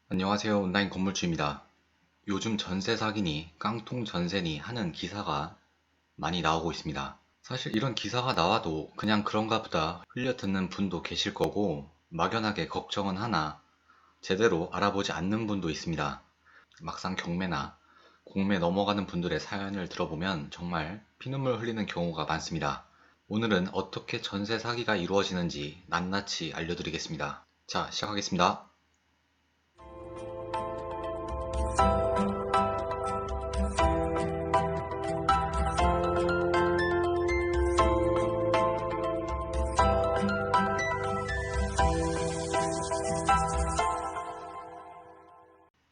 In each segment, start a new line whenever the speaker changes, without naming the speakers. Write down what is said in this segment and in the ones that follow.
안녕하세요. 온라인 건물주입니다. 요즘 전세 사기니 깡통 전세니 하는 기사가 많이 나오고 있습니다. 사실 이런 기사가 나와도 그냥 그런가 보다 흘려 듣는 분도 계실 거고 막연하게 걱정은 하나 제대로 알아보지 않는 분도 있습니다. 막상 경매나 공매 넘어가는 분들의 사연을 들어보면 정말 피눈물 흘리는 경우가 많습니다. 오늘은 어떻게 전세 사기가 이루어지는지 낱낱이 알려드리겠습니다. 자, 시작하겠습니다.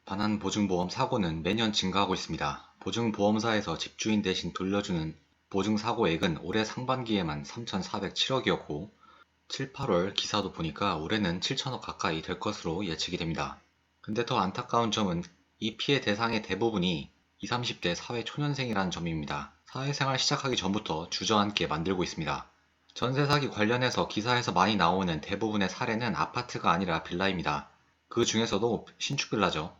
반환보증보험 사고는 매년 증가하고 있습니다. 보증보험사에서 집주인 대신 돌려주는 보증사고액은 올해 상반기에만 3,407억이었고 7, 8월 기사도 보니까 올해는 7천억 가까이 될 것으로 예측이 됩니다. 근데 더 안타까운 점은 이 피해 대상의 대부분이 20, 30대 사회초년생이라는 점입니다. 사회생활 시작하기 전부터 주저앉게 만들고 있습니다. 전세 사기 관련해서 기사에서 많이 나오는 대부분의 사례는 아파트가 아니라 빌라입니다. 그 중에서도 신축 빌라죠.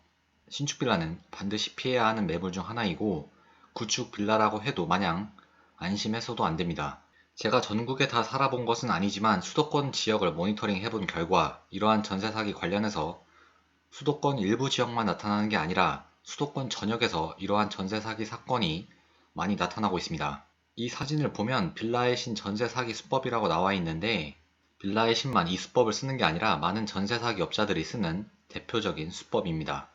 신축 빌라는 반드시 피해야 하는 매물 중 하나이고 구축 빌라라고 해도 마냥 안심해서도 안 됩니다. 제가 전국에 다 살아본 것은 아니지만 수도권 지역을 모니터링 해본 결과 이러한 전세 사기 관련해서 수도권 일부 지역만 나타나는 게 아니라 수도권 전역에서 이러한 전세 사기 사건이 많이 나타나고 있습니다. 이 사진을 보면 빌라의 신 전세 사기 수법이라고 나와 있는데 빌라의 신만 이 수법을 쓰는 게 아니라 많은 전세 사기 업자들이 쓰는 대표적인 수법입니다.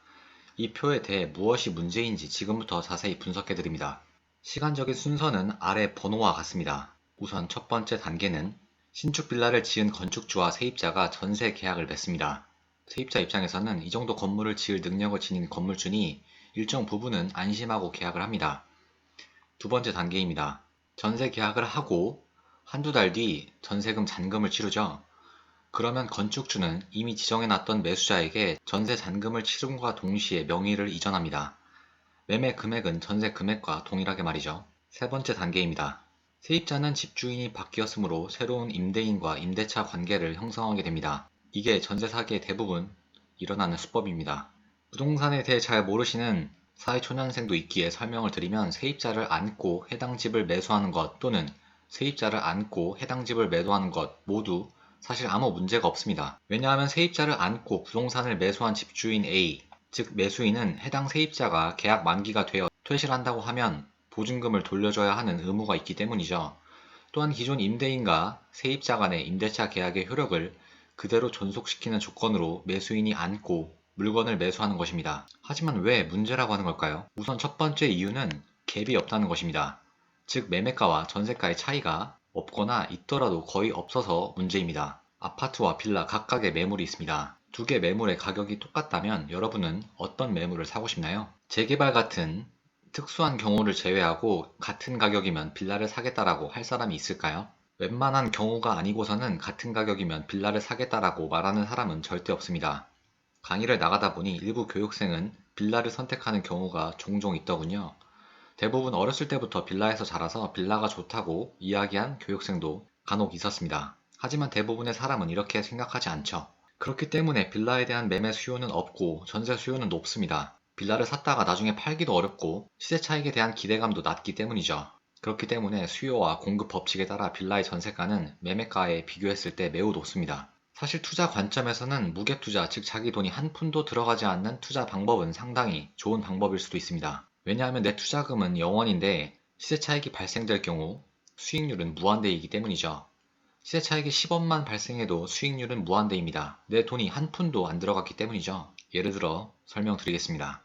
이 표에 대해 무엇이 문제인지 지금부터 자세히 분석해 드립니다. 시간적인 순서는 아래 번호와 같습니다. 우선 첫 번째 단계는 신축 빌라를 지은 건축주와 세입자가 전세 계약을 맺습니다. 세입자 입장에서는 이 정도 건물을 지을 능력을 지닌 건물주니 일정 부분은 안심하고 계약을 합니다. 두 번째 단계입니다. 전세 계약을 하고 한두 달 뒤 전세금 잔금을 치르죠. 그러면 건축주는 이미 지정해놨던 매수자에게 전세 잔금을 치름과 동시에 명의를 이전합니다. 매매 금액은 전세 금액과 동일하게 말이죠. 세 번째 단계입니다. 세입자는 집주인이 바뀌었으므로 새로운 임대인과 임대차 관계를 형성하게 됩니다. 이게 전세 사기의 대부분 일어나는 수법입니다. 부동산에 대해 잘 모르시는 사회초년생도 있기에 설명을 드리면 세입자를 안고 해당 집을 매수하는 것 또는 세입자를 안고 해당 집을 매도하는 것 모두 사실 아무 문제가 없습니다. 왜냐하면 세입자를 안고 부동산을 매수한 집주인 A, 즉 매수인은 해당 세입자가 계약 만기가 되어 퇴실한다고 하면 보증금을 돌려줘야 하는 의무가 있기 때문이죠. 또한 기존 임대인과 세입자 간의 임대차 계약의 효력을 그대로 존속시키는 조건으로 매수인이 안고 물건을 매수하는 것입니다. 하지만 왜 문제라고 하는 걸까요? 우선 첫 번째 이유는 갭이 없다는 것입니다. 즉 매매가와 전세가의 차이가 없거나 있더라도 거의 없어서 문제입니다. 아파트와 빌라 각각의 매물이 있습니다. 두 개 매물의 가격이 똑같다면 여러분은 어떤 매물을 사고 싶나요? 재개발 같은 특수한 경우를 제외하고 같은 가격이면 빌라를 사겠다라고 할 사람이 있을까요? 웬만한 경우가 아니고서는 같은 가격이면 빌라를 사겠다라고 말하는 사람은 절대 없습니다. 강의를 나가다 보니 일부 교육생은 빌라를 선택하는 경우가 종종 있더군요. 대부분 어렸을 때부터 빌라에서 자라서 빌라가 좋다고 이야기한 교육생도 간혹 있었습니다. 하지만 대부분의 사람은 이렇게 생각하지 않죠. 그렇기 때문에 빌라에 대한 매매 수요는 없고 전세 수요는 높습니다. 빌라를 샀다가 나중에 팔기도 어렵고 시세 차익에 대한 기대감도 낮기 때문이죠. 그렇기 때문에 수요와 공급 법칙에 따라 빌라의 전세가는 매매가에 비교했을 때 매우 높습니다. 사실 투자 관점에서는 무갭투자, 즉 자기 돈이 한 푼도 들어가지 않는 투자 방법은 상당히 좋은 방법일 수도 있습니다. 왜냐하면 내 투자금은 0원인데 시세 차익이 발생될 경우 수익률은 무한대이기 때문이죠. 시세 차익이 10원만 발생해도 수익률은 무한대입니다. 내 돈이 한 푼도 안 들어갔기 때문이죠. 예를 들어 설명드리겠습니다.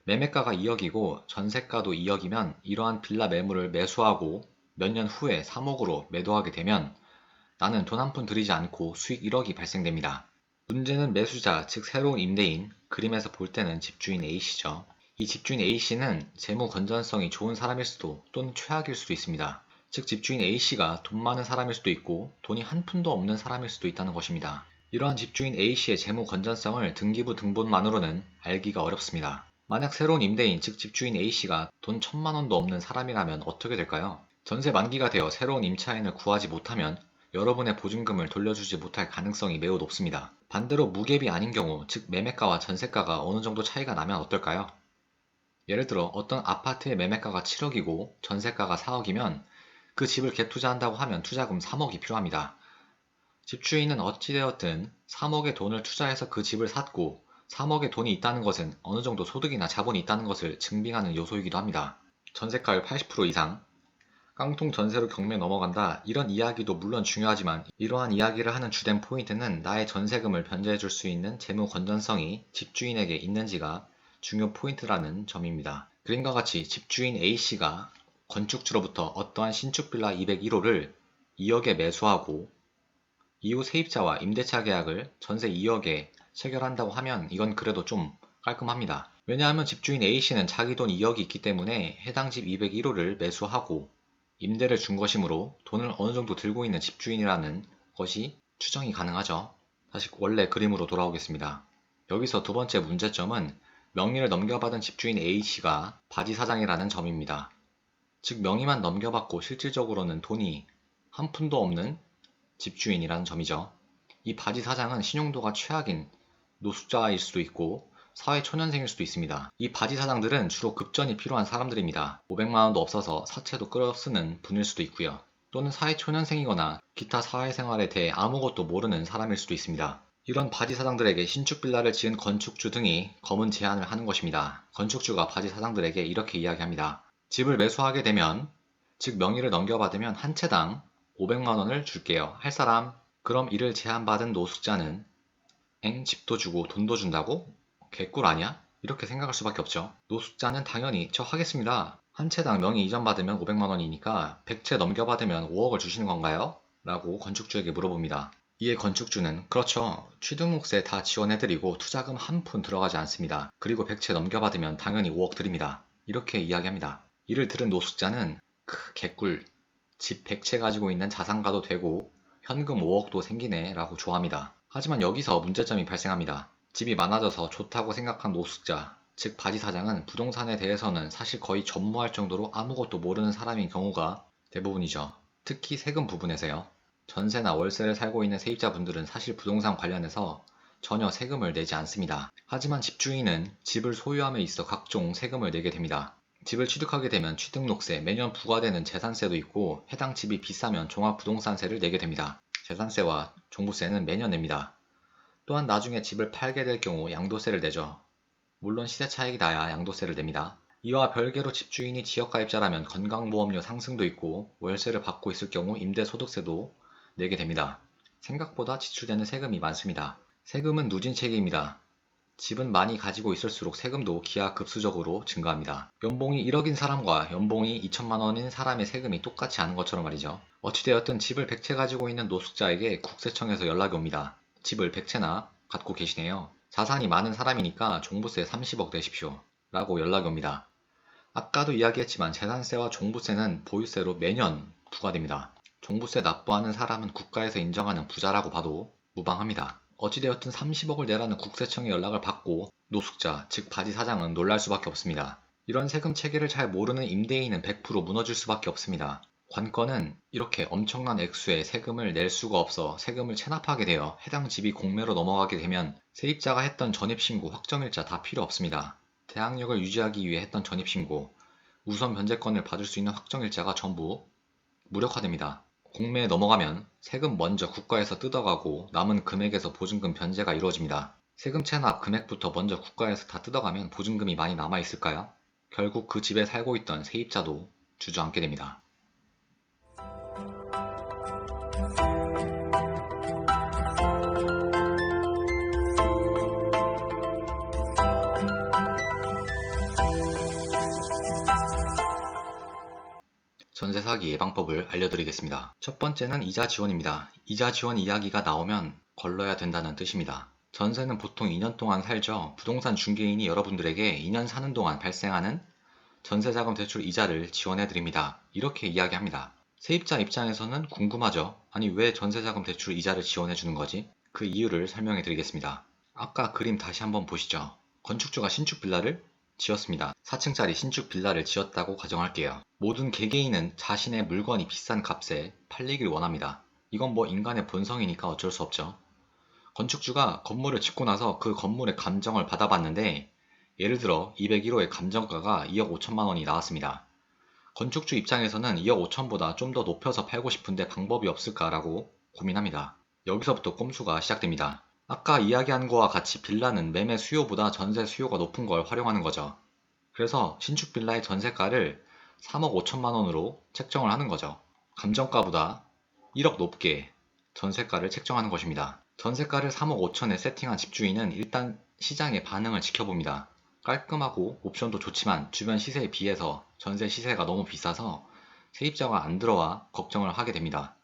매매가가 2억이고 전세가도 2억이면 이러한 빌라 매물을 매수하고 몇 년 후에 3억으로 매도하게 되면 나는 돈 한 푼 들이지 않고 수익 1억이 발생됩니다. 문제는 매수자, 즉 새로운 임대인, 그림에서 볼 때는 집주인 A씨죠. 이 집주인 A씨는 재무 건전성이 좋은 사람일 수도 또는 최악일 수도 있습니다. 즉 집주인 A씨가 돈 많은 사람일 수도 있고 돈이 한 푼도 없는 사람일 수도 있다는 것입니다. 이러한 집주인 A씨의 재무 건전성을 등기부 등본만으로는 알기가 어렵습니다. 만약 새로운 임대인, 즉 집주인 A씨가 돈 1,000만 원도 없는 사람이라면 어떻게 될까요? 전세 만기가 되어 새로운 임차인을 구하지 못하면 여러분의 보증금을 돌려주지 못할 가능성이 매우 높습니다. 반대로 무갭이 아닌 경우, 즉 매매가와 전세가가 어느 정도 차이가 나면 어떨까요? 예를 들어 어떤 아파트의 매매가가 7억이고 전세가가 4억이면 그 집을 갭 투자한다고 하면 투자금 3억이 필요합니다. 집주인은 어찌되었든 3억의 돈을 투자해서 그 집을 샀고 3억의 돈이 있다는 것은 어느 정도 소득이나 자본이 있다는 것을 증빙하는 요소이기도 합니다. 전세가율 80% 이상, 깡통 전세로 경매 넘어간다, 이런 이야기도 물론 중요하지만 이러한 이야기를 하는 주된 포인트는 나의 전세금을 변제해줄 수 있는 재무 건전성이 집주인에게 있는지가 중요 포인트라는 점입니다. 그림과 같이 집주인 A씨가 건축주로부터 어떠한 신축 빌라 201호를 2억에 매수하고 이후 세입자와 임대차 계약을 전세 2억에 체결한다고 하면 이건 그래도 좀 깔끔합니다. 왜냐하면 집주인 A씨는 자기 돈 2억이 있기 때문에 해당 집 201호를 매수하고 임대를 준 것이므로 돈을 어느 정도 들고 있는 집주인이라는 것이 추정이 가능하죠. 다시 원래 그림으로 돌아오겠습니다. 여기서 두 번째 문제점은 명의를 넘겨받은 집주인 A씨가 바지사장이라는 점입니다. 즉 명의만 넘겨받고 실질적으로는 돈이 한 푼도 없는 집주인이라는 점이죠. 이 바지사장은 신용도가 최악인 노숙자일 수도 있고 사회초년생일 수도 있습니다. 이 바지사장들은 주로 급전이 필요한 사람들입니다. 500만원도 없어서 사채도 끌어쓰는 분일 수도 있고요. 또는 사회초년생이거나 기타 사회생활에 대해 아무것도 모르는 사람일 수도 있습니다. 이런 바지사장들에게 신축 빌라를 지은 건축주 등이 검은 제안을 하는 것입니다. 건축주가 바지사장들에게 이렇게 이야기합니다. 집을 매수하게 되면, 즉 명의를 넘겨받으면 한 채당 500만원을 줄게요. 할 사람? 그럼 이를 제안받은 노숙자는 집도 주고 돈도 준다고? 개꿀 아니야? 이렇게 생각할 수밖에 없죠. 노숙자는 당연히 저 하겠습니다. 한 채당 명의 이전받으면 500만원이니까 100채 넘겨받으면 5억을 주시는 건가요? 라고 건축주에게 물어봅니다. 이에 건축주는 그렇죠. 취등록세 다 지원해드리고 투자금 한 푼 들어가지 않습니다. 그리고 100채 넘겨받으면 당연히 5억 드립니다. 이렇게 이야기합니다. 이를 들은 노숙자는 개꿀, 집 100채 가지고 있는 자산가도 되고 현금 5억도 생기네 라고 좋아합니다. 하지만 여기서 문제점이 발생합니다. 집이 많아져서 좋다고 생각한 노숙자, 즉 바지사장은 부동산에 대해서는 사실 거의 전무할 정도로 아무것도 모르는 사람인 경우가 대부분이죠. 특히 세금 부분에서요. 전세나 월세를 살고 있는 세입자분들은 사실 부동산 관련해서 전혀 세금을 내지 않습니다. 하지만 집주인은 집을 소유함에 있어 각종 세금을 내게 됩니다. 집을 취득하게 되면 취득록세, 매년 부과되는 재산세도 있고 해당 집이 비싸면 종합부동산세를 내게 됩니다. 재산세와 종부세는 매년 냅니다. 또한 나중에 집을 팔게 될 경우 양도세를 내죠. 물론 시세 차익이 나야 양도세를 냅니다. 이와 별개로 집주인이 지역가입자라면 건강보험료 상승도 있고 월세를 받고 있을 경우 임대소득세도 내게 됩니다. 생각보다 지출되는 세금이 많습니다. 세금은 누진책입니다. 집은 많이 가지고 있을수록 세금도 기하급수적으로 증가합니다. 연봉이 1억인 사람과 연봉이 2천만 원인 사람의 세금이 똑같지 않은 것처럼 말이죠. 어찌되었든 집을 100채 가지고 있는 노숙자에게 국세청에서 연락이 옵니다. 집을 100채나 갖고 계시네요. 자산이 많은 사람이니까 종부세 30억 내십시오. 라고 연락이 옵니다. 아까도 이야기했지만 재산세와 종부세는 보유세로 매년 부과됩니다. 종부세 납부하는 사람은 국가에서 인정하는 부자라고 봐도 무방합니다. 어찌되었든 30억을 내라는 국세청의 연락을 받고 노숙자, 즉 바지 사장은 놀랄 수밖에 없습니다. 이런 세금 체계를 잘 모르는 임대인은 100% 무너질 수밖에 없습니다. 관건은 이렇게 엄청난 액수의 세금을 낼 수가 없어 세금을 체납하게 되어 해당 집이 공매로 넘어가게 되면 세입자가 했던 전입신고, 확정일자 다 필요 없습니다. 대항력을 유지하기 위해 했던 전입신고, 우선 변제권을 받을 수 있는 확정일자가 전부 무력화됩니다. 공매에 넘어가면 세금 먼저 국가에서 뜯어가고 남은 금액에서 보증금 변제가 이루어집니다. 세금 체납 금액부터 먼저 국가에서 다 뜯어가면 보증금이 많이 남아있을까요? 결국 그 집에 살고 있던 세입자도 주저앉게 됩니다. 전세 사기 예방법을 알려드리겠습니다. 첫 번째는 이자 지원입니다. 이자 지원 이야기가 나오면 걸러야 된다는 뜻입니다. 전세는 보통 2년 동안 살죠. 부동산 중개인이 여러분들에게 2년 사는 동안 발생하는 전세자금 대출 이자를 지원해드립니다. 이렇게 이야기합니다. 세입자 입장에서는 궁금하죠. 아니 왜 전세자금 대출 이자를 지원해주는 거지? 그 이유를 설명해드리겠습니다. 아까 그림 다시 한번 보시죠. 건축주가 신축 빌라를 지었습니다. 4층짜리 신축 빌라를 지었다고 가정할게요. 모든 개개인은 자신의 물건이 비싼 값에 팔리길 원합니다. 이건 뭐 인간의 본성이니까 어쩔 수 없죠. 건축주가 건물을 짓고 나서 그 건물의 감정을 받아봤는데 예를 들어 201호의 감정가가 2억 5천만 원이 나왔습니다. 건축주 입장에서는 2억 5천보다 좀 더 높여서 팔고 싶은데 방법이 없을까라고 고민합니다. 여기서부터 꼼수가 시작됩니다. 아까 이야기한 거와 같이 빌라는 매매 수요보다 전세 수요가 높은 걸 활용하는 거죠. 그래서 신축 빌라의 전세가를 3억 5천만 원으로 책정을 하는 거죠. 감정가보다 1억 높게 전세가를 책정하는 것입니다. 전세가를 3억 5천에 세팅한 집주인은 일단 시장의 반응을 지켜봅니다. 깔끔하고 옵션도 좋지만 주변 시세에 비해서 전세 시세가 너무 비싸서 세입자가 안 들어와 걱정을 하게 됩니다.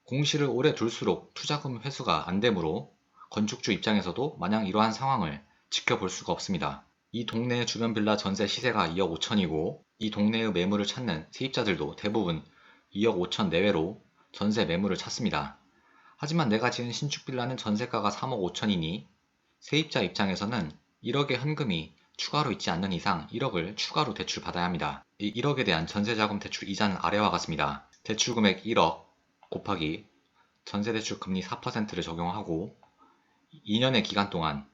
공시를 오래 둘수록 투자금 회수가 안 되므로 건축주 입장에서도 마냥 이러한 상황을 지켜볼 수가 없습니다. 이 동네의 주변 빌라 전세 시세가 2억 5천이고 이 동네의 매물을 찾는 세입자들도 대부분 2억 5천 내외로 전세 매물을 찾습니다. 하지만 내가 지은 신축 빌라는 전세가가 3억 5천이니 세입자 입장에서는 1억의 현금이 추가로 있지 않는 이상 1억을 추가로 대출받아야 합니다. 이 1억에 대한 전세자금 대출 이자는 아래와 같습니다. 대출 금액 1억 곱하기 전세대출 금리 4%를 적용하고 2년의 기간 동안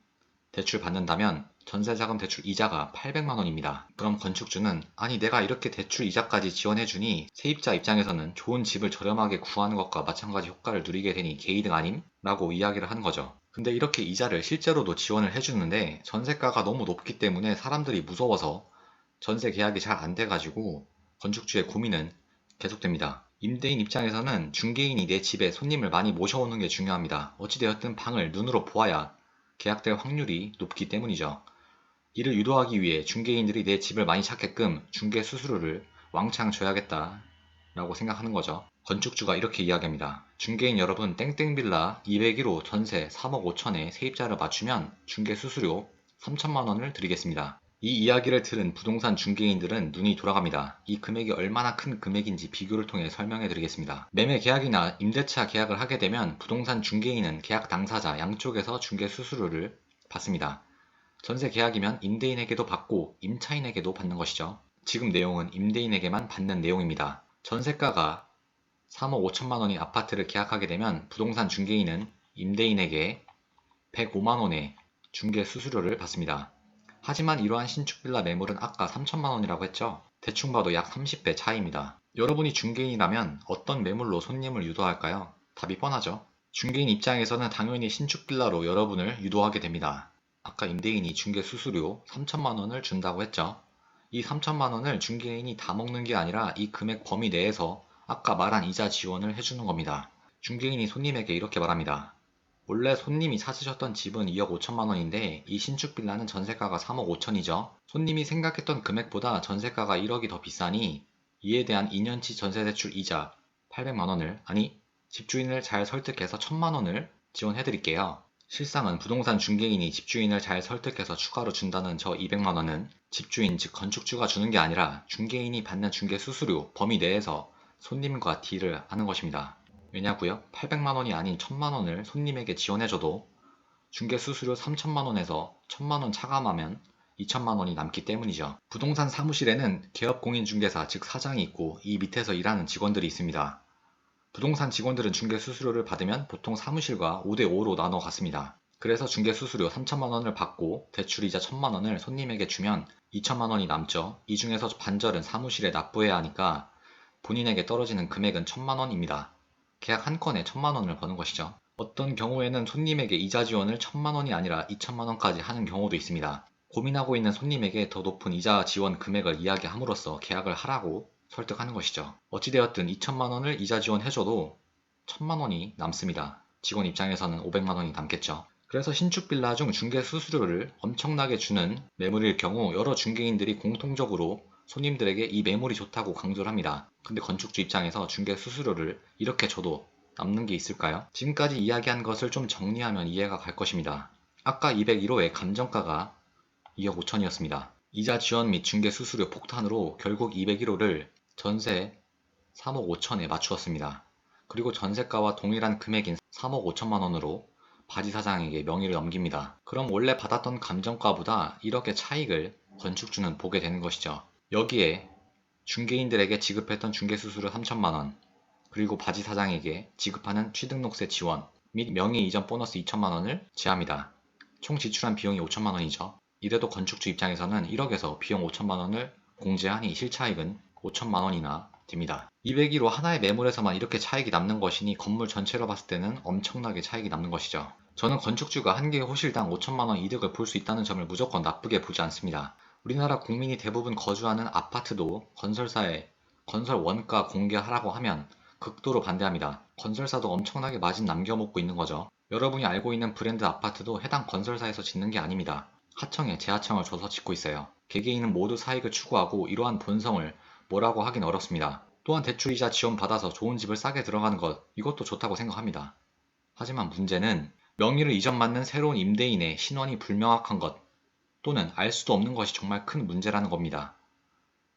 대출 받는다면 전세자금 대출 이자가 800만 원입니다. 그럼 건축주는 아니 내가 이렇게 대출 이자까지 지원해주니 세입자 입장에서는 좋은 집을 저렴하게 구하는 것과 마찬가지 효과를 누리게 되니 개이득 아님? 라고 이야기를 하는 거죠. 근데 이렇게 이자를 실제로도 지원을 해주는데 전세가가 너무 높기 때문에 사람들이 무서워서 전세 계약이 잘 안 돼가지고 건축주의 고민은 계속됩니다. 임대인 입장에서는 중개인이 내 집에 손님을 많이 모셔오는 게 중요합니다. 어찌되었든 방을 눈으로 보아야 계약될 확률이 높기 때문이죠. 이를 유도하기 위해 중개인들이 내 집을 많이 찾게끔 중개 수수료를 왕창 줘야겠다 라고 생각하는 거죠. 건축주가 이렇게 이야기합니다. 중개인 여러분 땡땡빌라 201호 전세 3억 5천에 세입자를 맞추면 중개 수수료 3천만 원을 드리겠습니다. 이 이야기를 들은 부동산 중개인들은 눈이 돌아갑니다. 이 금액이 얼마나 큰 금액인지 비교를 통해 설명해 드리겠습니다. 매매 계약이나 임대차 계약을 하게 되면 부동산 중개인은 계약 당사자 양쪽에서 중개 수수료를 받습니다. 전세 계약이면 임대인에게도 받고 임차인에게도 받는 것이죠. 지금 내용은 임대인에게만 받는 내용입니다. 전세가가 3억 5천만 원인 아파트를 계약하게 되면 부동산 중개인은 임대인에게 105만 원의 중개 수수료를 받습니다. 하지만 이러한 신축 빌라 매물은 아까 3천만 원이라고 했죠. 대충 봐도 약 30배 차이입니다. 여러분이 중개인이라면 어떤 매물로 손님을 유도할까요? 답이 뻔하죠. 중개인 입장에서는 당연히 신축 빌라로 여러분을 유도하게 됩니다. 아까 임대인이 중개 수수료 3천만 원을 준다고 했죠. 이 3천만 원을 중개인이 다 먹는 게 아니라 이 금액 범위 내에서 아까 말한 이자 지원을 해주는 겁니다. 중개인이 손님에게 이렇게 말합니다. 원래 손님이 찾으셨던 집은 2억 5천만 원인데 이 신축 빌라는 전세가가 3억 5천이죠. 손님이 생각했던 금액보다 전세가가 1억이 더 비싸니 이에 대한 2년치 전세대출 이자 800만 원을 아니 집주인을 잘 설득해서 1000만 원을 지원해 드릴게요. 실상은 부동산 중개인이 집주인을 잘 설득해서 추가로 준다는 저 200만 원은 집주인 즉 건축주가 주는 게 아니라 중개인이 받는 중개 수수료 범위 내에서 손님과 딜을 하는 것입니다. 왜냐고요? 800만 원이 아닌 1000만 원을 손님에게 지원해줘도 중개 수수료 3000만 원에서 1000만 원 차감하면 2000만 원이 남기 때문이죠. 부동산 사무실에는 개업공인중개사 즉 사장이 있고 이 밑에서 일하는 직원들이 있습니다. 부동산 직원들은 중개 수수료를 받으면 보통 사무실과 5대5로 나눠 갔습니다. 그래서 중개 수수료 3천만 원을 받고 대출이자 1000만 원을 손님에게 주면 2천만 원이 남죠. 이 중에서 반절은 사무실에 납부해야 하니까 본인에게 떨어지는 금액은 1000만 원입니다. 계약 한 건에 1000만 원을 버는 것이죠. 어떤 경우에는 손님에게 이자 지원을 1000만 원이 아니라 2000만 원까지 하는 경우도 있습니다. 고민하고 있는 손님에게 더 높은 이자 지원 금액을 이야기함으로써 계약을 하라고 설득하는 것이죠. 어찌되었든 2천만 원을 이자 지원해줘도 1000만 원이 남습니다. 직원 입장에서는 500만 원이 남겠죠. 그래서 신축 빌라 중 중개 수수료를 엄청나게 주는 매물일 경우 여러 중개인들이 공통적으로 손님들에게 이 매물이 좋다고 강조를 합니다. 근데 건축주 입장에서 중개 수수료를 이렇게 줘도 남는 게 있을까요? 지금까지 이야기한 것을 좀 정리하면 이해가 갈 것입니다. 아까 201호의 감정가가 2억 5천이었습니다. 이자 지원 및 중개 수수료 폭탄으로 결국 201호를 전세 3억 5천에 맞추었습니다. 그리고 전세가와 동일한 금액인 3억 5천만 원으로 바지 사장에게 명의를 넘깁니다. 그럼 원래 받았던 감정가보다 1억의 차익을 건축주는 보게 되는 것이죠. 여기에 중개인들에게 지급했던 중개수수료 3천만 원, 그리고 바지 사장에게 지급하는 취등록세 지원 및 명의 이전 보너스 2천만 원을 제합니다. 총 지출한 비용이 5천만 원이죠. 이래도 건축주 입장에서는 1억에서 비용 5천만 원을 공제하니 실차익은 5천만 원이나 됩니다. 200로 하나의 매물에서만 이렇게 차익이 남는 것이니 건물 전체로 봤을 때는 엄청나게 차익이 남는 것이죠. 저는 건축주가 한 개의 호실당 5천만 원 이득을 볼 수 있다는 점을 무조건 나쁘게 보지 않습니다. 우리나라 국민이 대부분 거주하는 아파트도 건설사에 건설 원가 공개하라고 하면 극도로 반대합니다. 건설사도 엄청나게 마진 남겨먹고 있는 거죠. 여러분이 알고 있는 브랜드 아파트도 해당 건설사에서 짓는 게 아닙니다. 하청에 재하청을 줘서 짓고 있어요. 개개인은 모두 사익을 추구하고 이러한 본성을 뭐라고 하긴 어렵습니다. 또한 대출이자 지원받아서 좋은 집을 싸게 들어가는 것, 이것도 좋다고 생각합니다. 하지만 문제는 명의를 이전받는 새로운 임대인의 신원이 불명확한 것 또는 알 수도 없는 것이 정말 큰 문제라는 겁니다.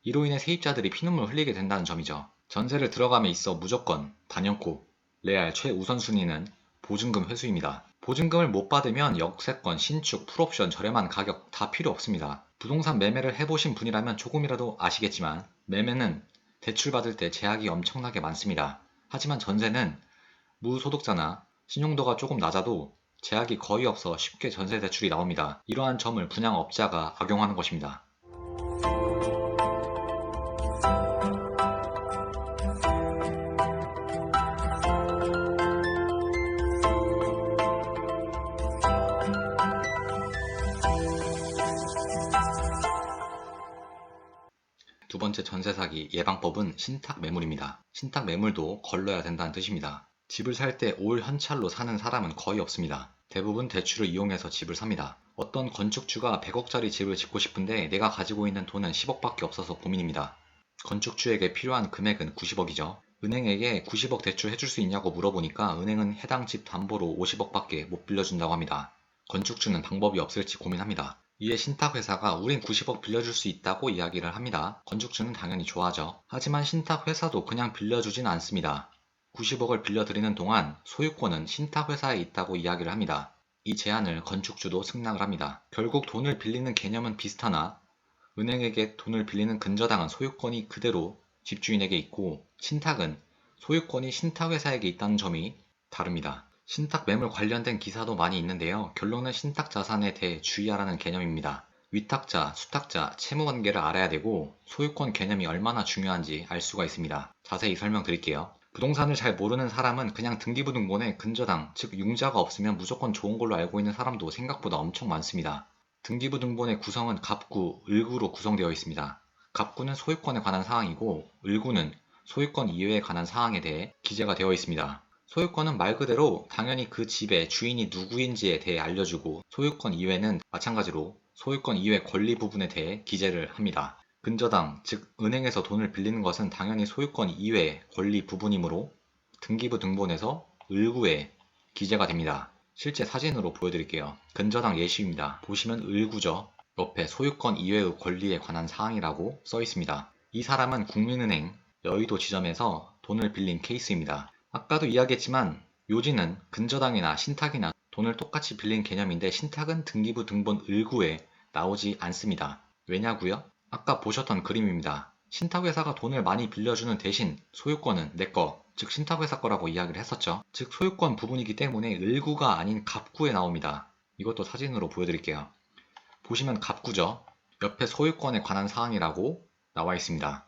이로 인해 세입자들이 피눈물 흘리게 된다는 점이죠. 전세를 들어감에 있어 무조건 단연코 레알 최우선순위는 보증금 회수입니다. 보증금을 못 받으면 역세권, 신축, 풀옵션, 저렴한 가격 다 필요 없습니다. 부동산 매매를 해보신 분이라면 조금이라도 아시겠지만 매매는 대출받을 때 제약이 엄청나게 많습니다. 하지만 전세는 무소득자나 신용도가 조금 낮아도 제약이 거의 없어 쉽게 전세 대출이 나옵니다. 이러한 점을 분양업자가 악용하는 것입니다. 두 번째 전세 사기 예방법은 신탁 매물입니다. 신탁 매물도 걸러야 된다는 뜻입니다. 집을 살 때 올 현찰로 사는 사람은 거의 없습니다. 대부분 대출을 이용해서 집을 삽니다. 어떤 건축주가 100억짜리 집을 짓고 싶은데 내가 가지고 있는 돈은 10억밖에 없어서 고민입니다. 건축주에게 필요한 금액은 90억이죠. 은행에게 90억 대출 해줄 수 있냐고 물어보니까 은행은 해당 집 담보로 50억밖에 못 빌려준다고 합니다. 건축주는 방법이 없을지 고민합니다. 이에 신탁회사가 우린 90억 빌려줄 수 있다고 이야기를 합니다. 건축주는 당연히 좋아하죠. 하지만 신탁회사도 그냥 빌려주진 않습니다. 90억을 빌려드리는 동안 소유권은 신탁회사에 있다고 이야기를 합니다. 이 제안을 건축주도 승낙을 합니다. 결국 돈을 빌리는 개념은 비슷하나 은행에게 돈을 빌리는 근저당은 소유권이 그대로 집주인에게 있고 신탁은 소유권이 신탁회사에게 있다는 점이 다릅니다. 신탁 매물 관련된 기사도 많이 있는데요. 결론은 신탁 자산에 대해 주의하라는 개념입니다. 위탁자, 수탁자, 채무관계를 알아야 되고 소유권 개념이 얼마나 중요한지 알 수가 있습니다. 자세히 설명드릴게요. 부동산을 잘 모르는 사람은 그냥 등기부등본에 근저당, 즉 융자가 없으면 무조건 좋은 걸로 알고 있는 사람도 생각보다 엄청 많습니다. 등기부등본의 구성은 갑구, 을구로 구성되어 있습니다. 갑구는 소유권에 관한 사항이고 을구는 소유권 이외에 관한 사항에 대해 기재가 되어 있습니다. 소유권은 말 그대로 당연히 그 집의 주인이 누구인지에 대해 알려주고 소유권 이외는 마찬가지로 소유권 이외 권리 부분에 대해 기재를 합니다. 근저당, 즉 은행에서 돈을 빌리는 것은 당연히 소유권 이외의 권리 부분이므로 등기부 등본에서 을구에 기재가 됩니다. 실제 사진으로 보여드릴게요. 근저당 예시입니다. 보시면 을구죠. 옆에 소유권 이외의 권리에 관한 사항이라고 써 있습니다. 이 사람은 국민은행 여의도 지점에서 돈을 빌린 케이스입니다. 아까도 이야기했지만 요지는 근저당이나 신탁이나 돈을 똑같이 빌린 개념인데 신탁은 등기부 등본 을구에 나오지 않습니다. 왜냐고요? 아까 보셨던 그림입니다. 신탁회사가 돈을 많이 빌려주는 대신 소유권은 내 거, 즉 신탁회사 거라고 이야기를 했었죠. 즉 소유권 부분이기 때문에 을구가 아닌 갑구에 나옵니다. 이것도 사진으로 보여드릴게요. 보시면 갑구죠. 옆에 소유권에 관한 사항이라고 나와 있습니다.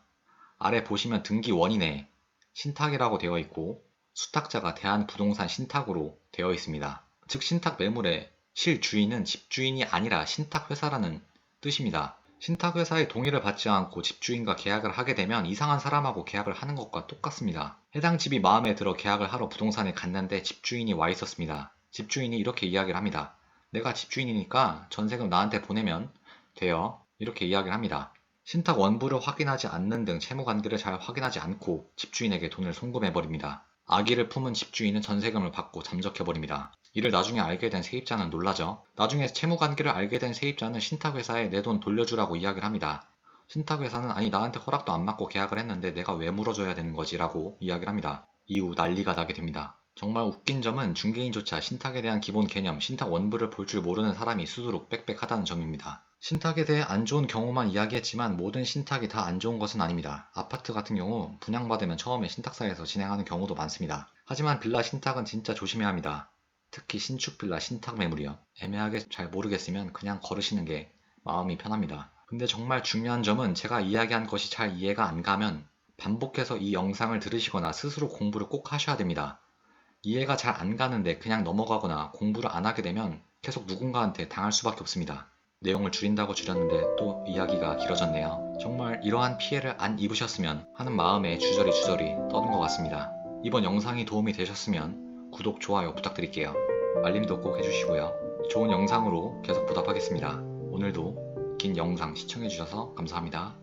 아래 보시면 등기 원인에 신탁이라고 되어 있고 수탁자가 대한부동산 신탁으로 되어 있습니다. 즉 신탁 매물의 실주인은 집주인이 아니라 신탁회사라는 뜻입니다. 신탁회사의 동의를 받지 않고 집주인과 계약을 하게 되면 이상한 사람하고 계약을 하는 것과 똑같습니다. 해당 집이 마음에 들어 계약을 하러 부동산에 갔는데 집주인이 와 있었습니다. 집주인이 이렇게 이야기를 합니다. 내가 집주인이니까 전세금 나한테 보내면 돼요. 이렇게 이야기를 합니다. 신탁 원부를 확인하지 않는 등 채무관계를 잘 확인하지 않고 집주인에게 돈을 송금해버립니다. 악의를 품은 집주인은 전세금을 받고 잠적해버립니다. 이를 나중에 알게 된 세입자는 놀라죠. 나중에 채무관계를 알게 된 세입자는 신탁회사에 내 돈 돌려주라고 이야기를 합니다. 신탁회사는 아니 나한테 허락도 안 받고 계약을 했는데 내가 왜 물어줘야 되는 거지 라고 이야기를 합니다. 이후 난리가 나게 됩니다. 정말 웃긴 점은 중개인조차 신탁에 대한 기본 개념, 신탁 원부를 볼 줄 모르는 사람이 수두룩 빽빽하다는 점입니다. 신탁에 대해 안 좋은 경우만 이야기했지만 모든 신탁이 다 안 좋은 것은 아닙니다. 아파트 같은 경우 분양받으면 처음에 신탁사에서 진행하는 경우도 많습니다. 하지만 빌라 신탁은 진짜 조심해야 합니다. 특히 신축 빌라 신탁 매물이요. 애매하게 잘 모르겠으면 그냥 걸으시는 게 마음이 편합니다. 근데 정말 중요한 점은 제가 이야기한 것이 잘 이해가 안 가면 반복해서 이 영상을 들으시거나 스스로 공부를 꼭 하셔야 됩니다. 이해가 잘 안 가는데 그냥 넘어가거나 공부를 안 하게 되면 계속 누군가한테 당할 수밖에 없습니다. 내용을 줄인다고 줄였는데 또 이야기가 길어졌네요. 정말 이러한 피해를 안 입으셨으면 하는 마음에 주저리 떠는 것 같습니다. 이번 영상이 도움이 되셨으면 구독, 좋아요 부탁드릴게요. 알림도 꼭 해주시고요. 좋은 영상으로 계속 보답하겠습니다. 오늘도 긴 영상 시청해주셔서 감사합니다.